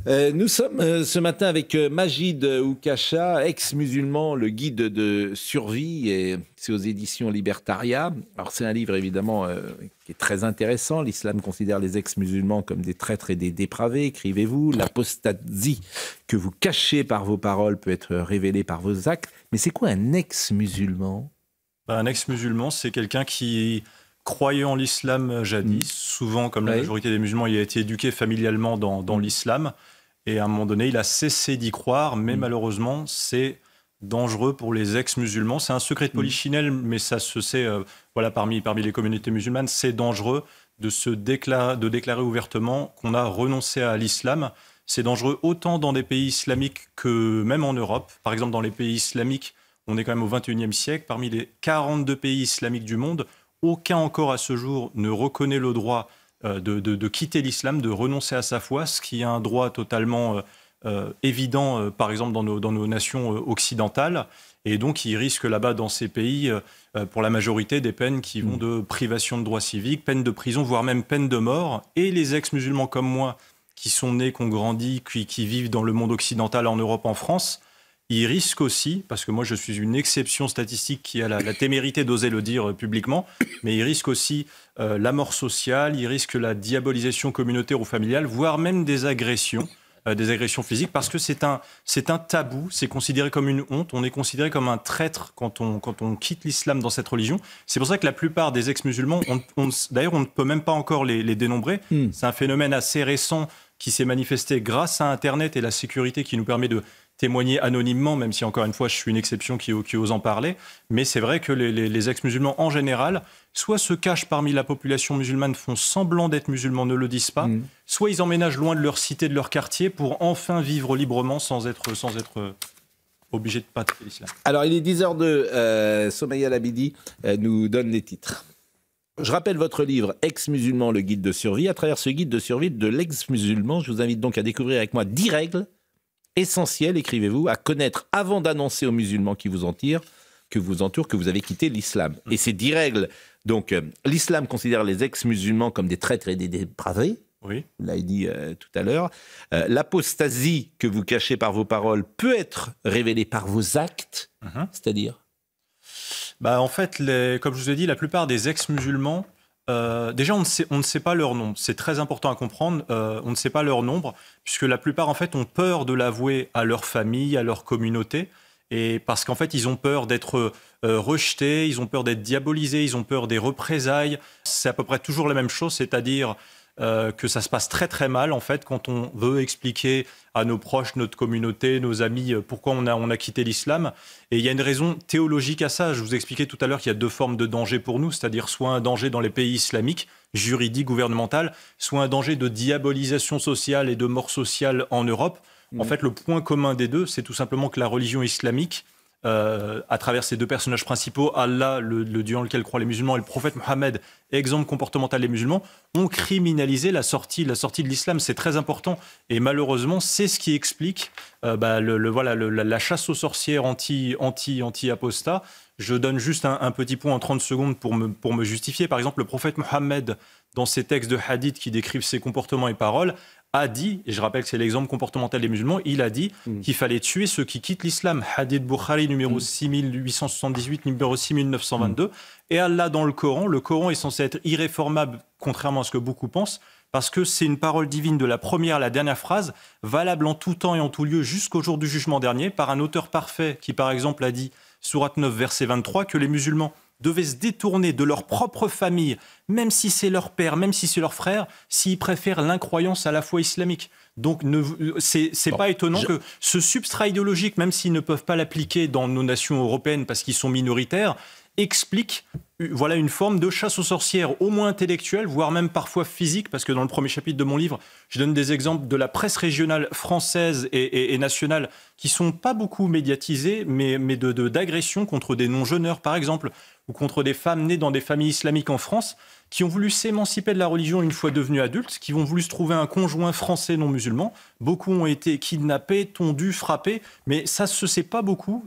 Nous sommes ce matin avec Majid Oukacha, ex-musulman, le guide de survie, et c'est aux éditions Libertaria. Alors c'est un livre évidemment qui est très intéressant. L'islam considère les ex-musulmans comme des traîtres et des dépravés, écrivez-vous. L'apostasie que vous cachez par vos paroles peut être révélée par vos actes. Mais c'est quoi un ex-musulman ? Un ex-musulman, c'est quelqu'un qui croyait en l'islam jadis. Souvent, comme la majorité des musulmans, il a été éduqué familialement dans l'islam. Et à un moment donné, il a cessé d'y croire, mais malheureusement, c'est dangereux pour les ex-musulmans. C'est un secret de polichinelle, mais ça se sait parmi les communautés musulmanes. C'est dangereux de déclarer ouvertement qu'on a renoncé à l'islam. C'est dangereux autant dans des pays islamiques que même en Europe. Par exemple, dans les pays islamiques, on est quand même au XXIe siècle. Parmi les 42 pays islamiques du monde, aucun encore à ce jour ne reconnaît le droit de quitter l'islam, de renoncer à sa foi, ce qui est un droit totalement évident, par exemple, dans nos nations occidentales. Et donc, ils risquent là-bas, dans ces pays, pour la majorité, des peines qui vont de privation de droits civiques, peine de prison, voire même peine de mort. Et les ex-musulmans comme moi, qui sont nés, qui ont grandi, qui vivent dans le monde occidental, en Europe, en France, ils risquent aussi, parce que moi je suis une exception statistique qui a la témérité d'oser le dire publiquement, mais ils risquent aussi la mort sociale, ils risquent la diabolisation communautaire ou familiale, voire même des agressions physiques, parce que c'est un tabou, c'est considéré comme une honte, on est considéré comme un traître quand on quitte l'islam dans cette religion. C'est pour ça que la plupart des ex-musulmans, d'ailleurs on ne peut même pas encore les dénombrer, c'est un phénomène assez récent qui s'est manifesté grâce à Internet et la sécurité qui nous permet de témoigner anonymement, même si encore une fois je suis une exception qui ose en parler, mais c'est vrai que les ex-musulmans en général, soit se cachent parmi la population musulmane, font semblant d'être musulmans, ne le disent pas, soit ils emménagent loin de leur cité, de leur quartier, pour enfin vivre librement sans être obligés de pratiquer l'islam. Alors il est 10h02, Somaya Labidi nous donne les titres. Je rappelle votre livre « Ex-musulman, le guide de survie ». À travers ce guide de survie de l'ex-musulman, je vous invite donc à découvrir avec moi 10 règles essentielles, écrivez-vous, à connaître avant d'annoncer aux musulmans qui vous entourent que vous avez quitté l'islam. Et ces 10 règles, donc l'islam considère les ex-musulmans comme des traîtres et des dépravés. Oui. Vous l'avez dit tout à l'heure. L'apostasie que vous cachez par vos paroles peut être révélée par vos actes, c'est-à-dire en fait, comme je vous ai dit, la plupart des ex-musulmans, déjà, on ne sait pas leur nombre. C'est très important à comprendre. On ne sait pas leur nombre, puisque la plupart, en fait, ont peur de l'avouer à leur famille, à leur communauté, et parce qu'en fait, ils ont peur d'être rejetés, ils ont peur d'être diabolisés, ils ont peur des représailles. C'est à peu près toujours la même chose, c'est-à-dire que ça se passe très très mal en fait quand on veut expliquer à nos proches, notre communauté, nos amis pourquoi on a quitté l'islam. Et il y a une raison théologique à ça. Je vous expliquais tout à l'heure qu'il y a 2 formes de danger pour nous, c'est-à-dire soit un danger dans les pays islamiques, juridique, gouvernemental, soit un danger de diabolisation sociale et de mort sociale en Europe. En fait, le point commun des deux, c'est tout simplement que la religion islamique, à travers ces 2 personnages principaux, Allah, le Dieu en lequel croient les musulmans, et le prophète Mohammed, exemple comportemental des musulmans, ont criminalisé la sortie de l'islam. C'est très important. Et malheureusement, c'est ce qui explique la chasse aux sorcières anti-apostat. Je donne juste un petit point en 30 secondes pour me justifier. Par exemple, le prophète Mohammed, dans ses textes de hadith qui décrivent ses comportements et paroles, a dit, et je rappelle que c'est l'exemple comportemental des musulmans, il a dit qu'il fallait tuer ceux qui quittent l'islam. Hadith Bukhari numéro 6878, numéro 6922. Et Allah dans le Coran est censé être irréformable, contrairement à ce que beaucoup pensent, parce que c'est une parole divine de la première à la dernière phrase, valable en tout temps et en tout lieu jusqu'au jour du jugement dernier, par un auteur parfait qui, par exemple, a dit, sourate 9, verset 23, que les musulmans devaient se détourner de leur propre famille, même si c'est leur père, même si c'est leur frère, s'ils préfèrent l'incroyance à la foi islamique. Donc, c'est pas étonnant que ce substrat idéologique, même s'ils ne peuvent pas l'appliquer dans nos nations européennes parce qu'ils sont minoritaires, explique une forme de chasse aux sorcières, au moins intellectuelle, voire même parfois physique, parce que dans le premier chapitre de mon livre, je donne des exemples de la presse régionale française et nationale qui sont pas beaucoup médiatisés, mais d'agressions contre des non-jeûneurs, par exemple, ou contre des femmes nées dans des familles islamiques en France, qui ont voulu s'émanciper de la religion une fois devenues adultes, qui ont voulu se trouver un conjoint français non musulman. Beaucoup ont été kidnappés, tondus, frappés, mais ça se sait pas beaucoup.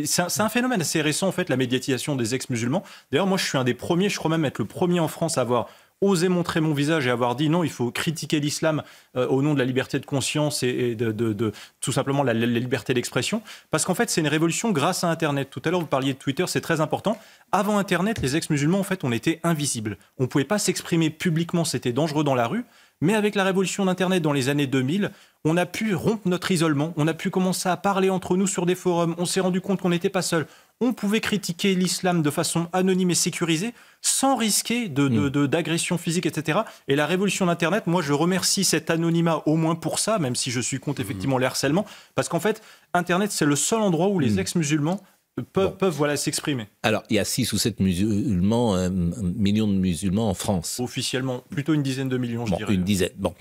C'est un phénomène assez récent, en fait, la médiatisation des ex-musulmans. D'ailleurs, moi, je suis un des premiers, je crois même être le premier en France à avoir osé montrer mon visage et avoir dit non, il faut critiquer l'islam au nom de la liberté de conscience et de tout simplement la liberté d'expression. Parce qu'en fait, c'est une révolution grâce à Internet. Tout à l'heure, vous parliez de Twitter, c'est très important. Avant Internet, les ex-musulmans, en fait, on était invisibles. On ne pouvait pas s'exprimer publiquement, c'était dangereux dans la rue. Mais avec la révolution d'Internet dans les années 2000, on a pu rompre notre isolement, on a pu commencer à parler entre nous sur des forums, on s'est rendu compte qu'on n'était pas seul. On pouvait critiquer l'islam de façon anonyme et sécurisée, sans risquer d'agression physique, etc. Et la révolution d'Internet, moi je remercie cet anonymat au moins pour ça, même si je suis contre effectivement le harcèlement, parce qu'en fait, Internet c'est le seul endroit où les ex-musulmans peuvent voilà, s'exprimer. Alors, il y a 6 ou 7 millions de musulmans en France. Officiellement, plutôt une dizaine de millions, je dirais. Une dizaine, bon.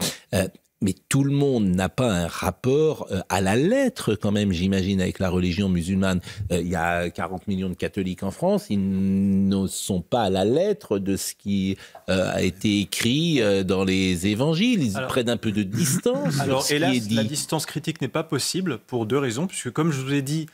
Mais tout le monde n'a pas un rapport à la lettre, quand même, j'imagine, avec la religion musulmane. Il y a 40 millions de catholiques en France, ils ne sont pas à la lettre de ce qui a été écrit dans les évangiles. Ils prennent un peu de distance. Alors, hélas, la distance critique n'est pas possible pour 2 raisons, puisque comme je vous ai dit,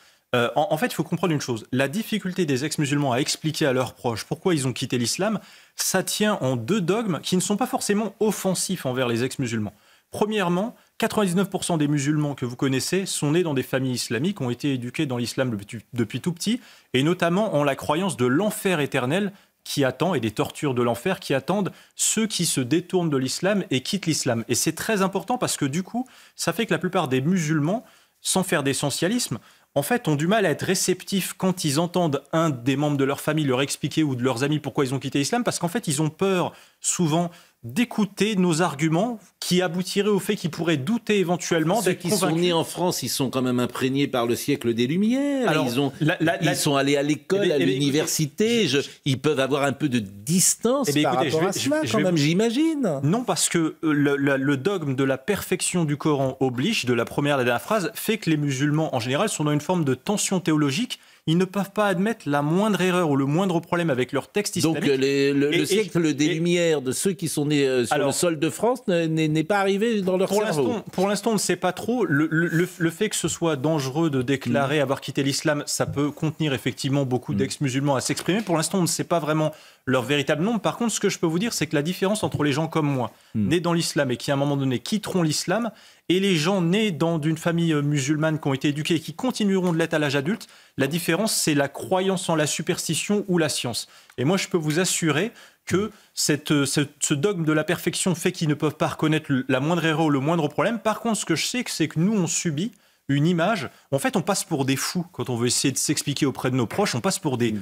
en fait, il faut comprendre une chose. La difficulté des ex-musulmans à expliquer à leurs proches pourquoi ils ont quitté l'islam, ça tient en 2 dogmes qui ne sont pas forcément offensifs envers les ex-musulmans. Premièrement, 99% des musulmans que vous connaissez sont nés dans des familles islamiques, ont été éduqués dans l'islam depuis tout petit, et notamment en la croyance de l'enfer éternel qui attend, et des tortures de l'enfer qui attendent ceux qui se détournent de l'islam et quittent l'islam. Et c'est très important parce que du coup, ça fait que la plupart des musulmans, sans faire d'essentialisme, en fait, ont du mal à être réceptifs quand ils entendent un des membres de leur famille leur expliquer ou de leurs amis pourquoi ils ont quitté l'islam, parce qu'en fait, ils ont peur souvent d'écouter nos arguments qui aboutiraient au fait qu'ils pourraient douter éventuellement d'être convaincus. Ceux qui sont nés en France, ils sont quand même imprégnés par le siècle des Lumières. Alors, ils sont allés à l'école, à l'université. Ils peuvent avoir un peu de distance par rapport à cela, quand même, j'imagine. Non, parce que le dogme de la perfection du Coran oblige, de la première à la dernière phrase, fait que les musulmans, en général, sont dans une forme de tension théologique. Ils ne peuvent pas admettre la moindre erreur ou le moindre problème avec leur texte islamique. Donc le siècle des Lumières de ceux qui sont nés sur le sol de France n'est pas arrivé dans leur cerveau. Pour l'instant, on ne sait pas trop. Le fait que ce soit dangereux de déclarer avoir quitté l'islam, ça peut contenir effectivement beaucoup d'ex-musulmans à s'exprimer. Pour l'instant, on ne sait pas vraiment leur véritable nombre. Par contre, ce que je peux vous dire, c'est que la différence entre les gens comme moi, nés dans l'islam et qui à un moment donné quitteront l'islam, et les gens nés d'une famille musulmane qui ont été éduqués et qui continueront de l'être à l'âge adulte, la différence, c'est la croyance en la superstition ou la science. Et moi, je peux vous assurer que ce dogme de la perfection fait qu'ils ne peuvent pas reconnaître la moindre erreur ou le moindre problème. Par contre, ce que je sais, c'est que nous, on subit une image. En fait, on passe pour des fous quand on veut essayer de s'expliquer auprès de nos proches. On passe pour des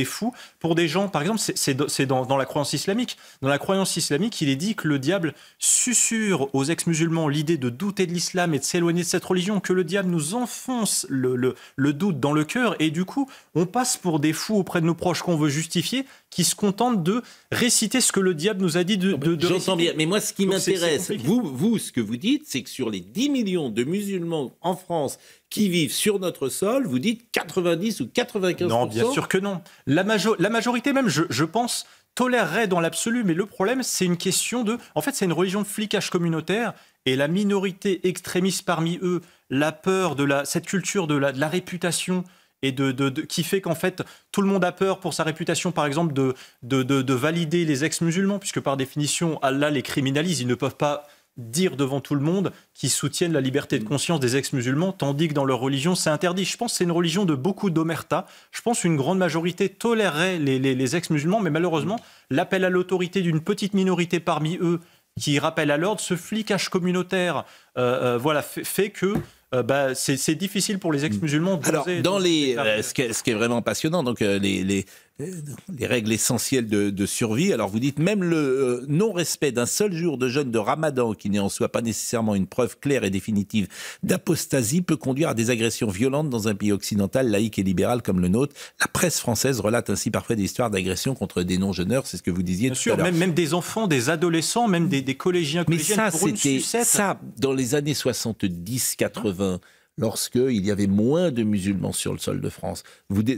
fous, pour des gens. Par exemple, c'est dans la croyance islamique. Dans la croyance islamique, il est dit que le diable susurre aux ex-musulmans l'idée de douter de l'islam et de s'éloigner de cette religion, que le diable nous enfonce le doute dans le cœur. Et du coup, on passe pour des fous auprès de nos proches qu'on veut justifier, qui se contentent de réciter ce que le diable nous a dit de J'entends bien, mais moi, ce qui m'intéresse, vous, ce que vous dites, c'est que sur les 10 millions de musulmans en France qui vivent sur notre sol, vous dites 90 ou 95%. Non, bien sûr que non. La majorité même, je pense, tolérerait dans l'absolu, mais le problème, c'est une question de... En fait, c'est une religion de flicage communautaire, et la minorité extrémiste parmi eux, la peur de cette culture de la réputation, et qui fait qu'en fait, tout le monde a peur pour sa réputation, par exemple, de valider les ex-musulmans, puisque par définition, Allah les criminalise, ils ne peuvent pas dire devant tout le monde qu'ils soutiennent la liberté de conscience des ex-musulmans, tandis que dans leur religion, c'est interdit. Je pense que c'est une religion de beaucoup d'omerta. Je pense qu'une grande majorité tolérerait les ex-musulmans, mais malheureusement, l'appel à l'autorité d'une petite minorité parmi eux qui rappelle à l'ordre, ce flicage communautaire fait que c'est difficile pour les ex-musulmans d'oser. Alors, ce qui est vraiment passionnant, donc les règles essentielles de survie. Alors, vous dites même le non-respect d'un seul jour de jeûne de Ramadan, qui n'est en soi pas nécessairement une preuve claire et définitive d'apostasie, peut conduire à des agressions violentes dans un pays occidental, laïque et libéral comme le nôtre. La presse française relate ainsi parfois des histoires d'agressions contre des non-jeûneurs, c'est ce que vous disiez tout à l'heure. Même des enfants, des adolescents, même des collégiens, collégiennes pour une sucette. Ça, dans les années 70-80, lorsqu'il y avait moins de musulmans sur le sol de France,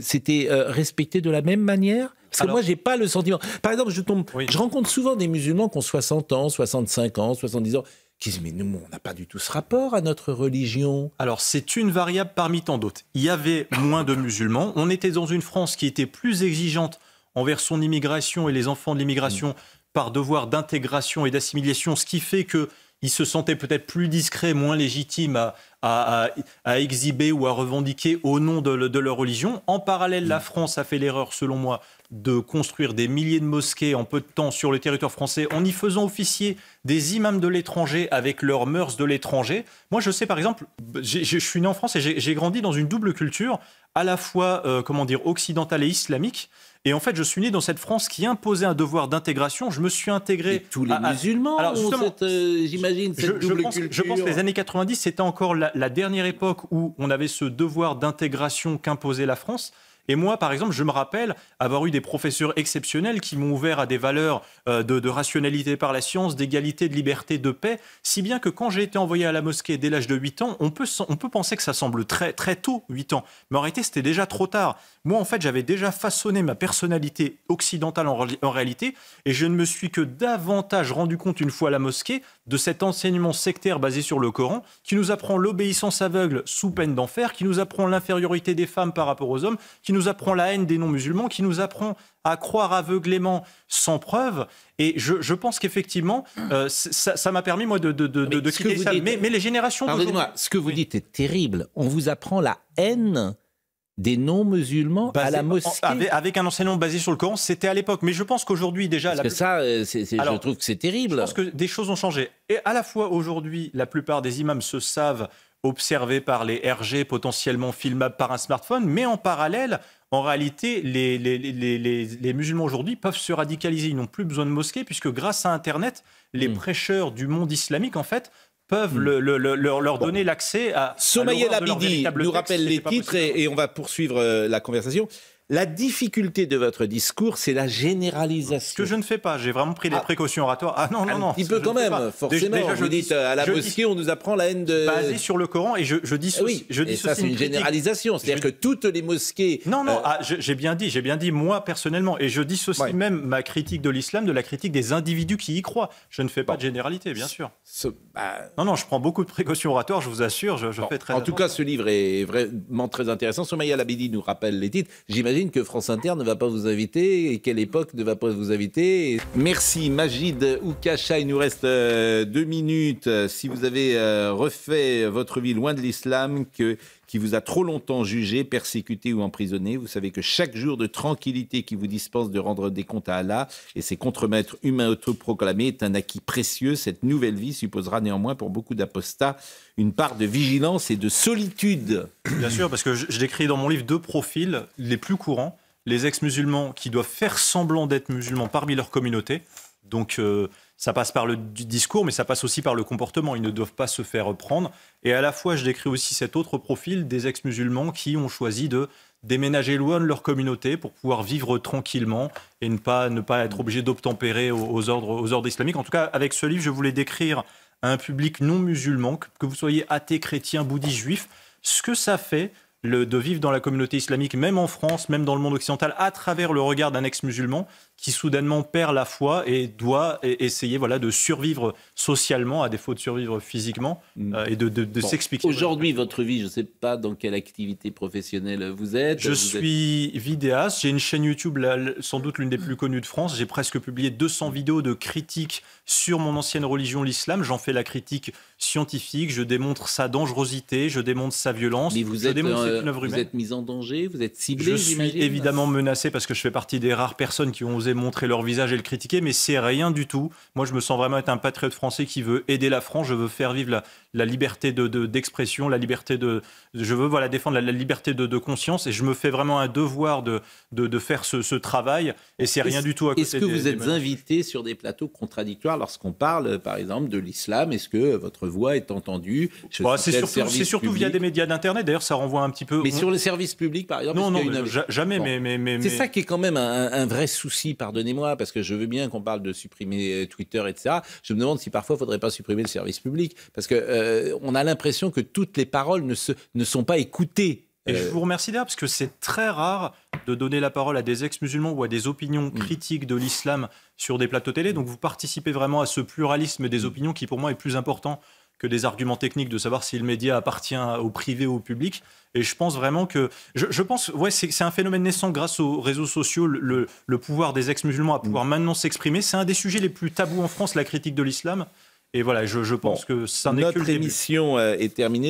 c'était respecté de la même manière ? Parce que moi, j'ai pas le sentiment... Par exemple, je rencontre souvent des musulmans qui ont 60 ans, 65 ans, 70 ans, qui disent « Mais nous, on n'a pas du tout ce rapport à notre religion. » Alors, c'est une variable parmi tant d'autres. Il y avait moins de musulmans. On était dans une France qui était plus exigeante envers son immigration et les enfants de l'immigration par devoir d'intégration et d'assimilation, ce qui fait qu'ils se sentaient peut-être plus discrets, moins légitimes à exhiber ou à revendiquer au nom de leur religion. En parallèle, la France a fait l'erreur, selon moi, de construire des milliers de mosquées en peu de temps sur le territoire français en y faisant officier des imams de l'étranger avec leurs mœurs de l'étranger. Moi, je sais, par exemple, je suis né en France et j'ai grandi dans une double culture, à la fois, occidentale et islamique. Et en fait, je suis né dans cette France qui imposait un devoir d'intégration. Je me suis intégré... Et tous les musulmans ont j'imagine, cette double culture. Je pense que les années 90, c'était encore la dernière époque où on avait ce devoir d'intégration qu'imposait la France. Et moi, par exemple, je me rappelle avoir eu des professeurs exceptionnels qui m'ont ouvert à des valeurs de rationalité par la science, d'égalité, de liberté, de paix, si bien que quand j'ai été envoyé à la mosquée dès l'âge de 8 ans, on peut penser que ça semble très, très tôt, 8 ans. Mais en réalité, c'était déjà trop tard. Moi, en fait, j'avais déjà façonné ma personnalité occidentale en réalité, et je ne me suis que davantage rendu compte, une fois à la mosquée, de cet enseignement sectaire basé sur le Coran, qui nous apprend l'obéissance aveugle sous peine d'enfer, qui nous apprend l'infériorité des femmes par rapport aux hommes, qui nous apprend la haine des non-musulmans, qui nous apprend à croire aveuglément sans preuve. Et je pense qu'effectivement, ça m'a permis, moi, de quitter ça. Mais les générations... Pardonnez-moi, ce que vous dites est terrible. On vous apprend la haine des non-musulmans à la mosquée. Avec un enseignement basé sur le Coran, c'était à l'époque. Mais je pense qu'aujourd'hui, déjà... Parce que ça, je trouve que c'est terrible. Je pense que des choses ont changé. Et à la fois, aujourd'hui, la plupart des imams se savent observés par les RG, potentiellement filmables par un smartphone, mais en parallèle, en réalité, les musulmans aujourd'hui peuvent se radicaliser. Ils n'ont plus besoin de mosquées, puisque grâce à Internet, les prêcheurs du monde islamique, en fait, peuvent leur donner l'accès à... Soumaïa Labidi nous rappelle les titres et on va poursuivre la conversation. La difficulté de votre discours, c'est la généralisation. Ce que je ne fais pas, j'ai vraiment pris des précautions oratoires. Ah non. Un petit peu quand même, forcément. Déjà, vous dites à la mosquée, on nous apprend la haine de... Basée sur le Coran, et je dis ceci. Et ça, c'est une généralisation. C'est-à-dire que toutes les mosquées... Non, j'ai bien dit, moi, personnellement, et je dissocie même ma critique de l'islam de la critique des individus qui y croient. Je ne fais pas de généralité, bien sûr. Non, je prends beaucoup de précautions oratoires, je vous assure, je fais très attention. En tout cas, ce livre est vraiment très intéressant. Soumaïa Labidi nous rappelle les titres. J'imagine que France Inter ne va pas vous inviter et quelle époque ne va pas vous inviter. Merci Majid Oukacha, il nous reste 2 minutes. Si vous avez refait votre vie loin de l'islam, qui vous a trop longtemps jugé, persécuté ou emprisonné, vous savez que chaque jour de tranquillité qui vous dispense de rendre des comptes à Allah et ses contremaîtres humains autoproclamés est un acquis précieux. Cette nouvelle vie supposera néanmoins pour beaucoup d'apostats une part de vigilance et de solitude. Bien sûr, parce que je décris dans mon livre 2 profils les plus courants. Les ex-musulmans qui doivent faire semblant d'être musulmans parmi leur communauté. Donc ça passe par le discours, mais ça passe aussi par le comportement. Ils ne doivent pas se faire prendre. Et à la fois, je décris aussi cet autre profil des ex-musulmans qui ont choisi de déménager loin de leur communauté pour pouvoir vivre tranquillement et ne pas être obligés d'obtempérer aux ordres islamiques. En tout cas, avec ce livre, je voulais décrire à un public non musulman, que vous soyez athée, chrétien, bouddhiste, juif, ce que ça fait de vivre dans la communauté islamique, même en France, même dans le monde occidental, à travers le regard d'un ex-musulman qui soudainement perd la foi et doit essayer de survivre socialement, à défaut de survivre physiquement, et de s'expliquer. Aujourd'hui, votre vie, je ne sais pas dans quelle activité professionnelle vous êtes. Je suis vidéaste, j'ai une chaîne YouTube, sans doute l'une des plus connues de France. J'ai presque publié 200 vidéos de critiques sur mon ancienne religion, l'islam. J'en fais la critique scientifique, je démontre sa dangerosité, je démontre sa violence. Mais vous êtes mis en danger, vous êtes ciblé, je suis évidemment menacé parce que je fais partie des rares personnes qui ont osé montrer leur visage et le critiquer, mais c'est rien du tout. Moi, je me sens vraiment être un patriote français qui veut aider la France. Je veux faire vivre la liberté d'expression, la liberté je veux défendre la liberté de conscience, et je me fais vraiment un devoir de faire ce travail, et c'est rien du tout à côté. Est-ce que vous êtes invité sur des plateaux contradictoires lorsqu'on parle, par exemple, de l'islam? Est-ce que votre voix est entendue? C'est surtout via des médias d'internet. D'ailleurs, ça renvoie un petit peu. Mais sur le service public, par exemple? Non, jamais. Mais c'est ça qui est quand même un vrai souci. Pardonnez-moi, parce que je veux bien qu'on parle de supprimer Twitter, etc. Je me demande si parfois il ne faudrait pas supprimer le service public, parce que on a l'impression que toutes les paroles ne sont pas écoutées. Et je vous remercie d'ailleurs, parce que c'est très rare de donner la parole à des ex-musulmans ou à des opinions critiques de l'islam sur des plateaux télé. Donc vous participez vraiment à ce pluralisme des opinions qui, pour moi, est plus important que des arguments techniques de savoir si le média appartient au privé ou au public. Et je pense vraiment que... Je pense, ouais, c'est un phénomène naissant grâce aux réseaux sociaux, le pouvoir des ex-musulmans à pouvoir maintenant s'exprimer. C'est un des sujets les plus tabous en France, la critique de l'islam. Et voilà, je pense que ça n'est que le début. Notre émission est terminée.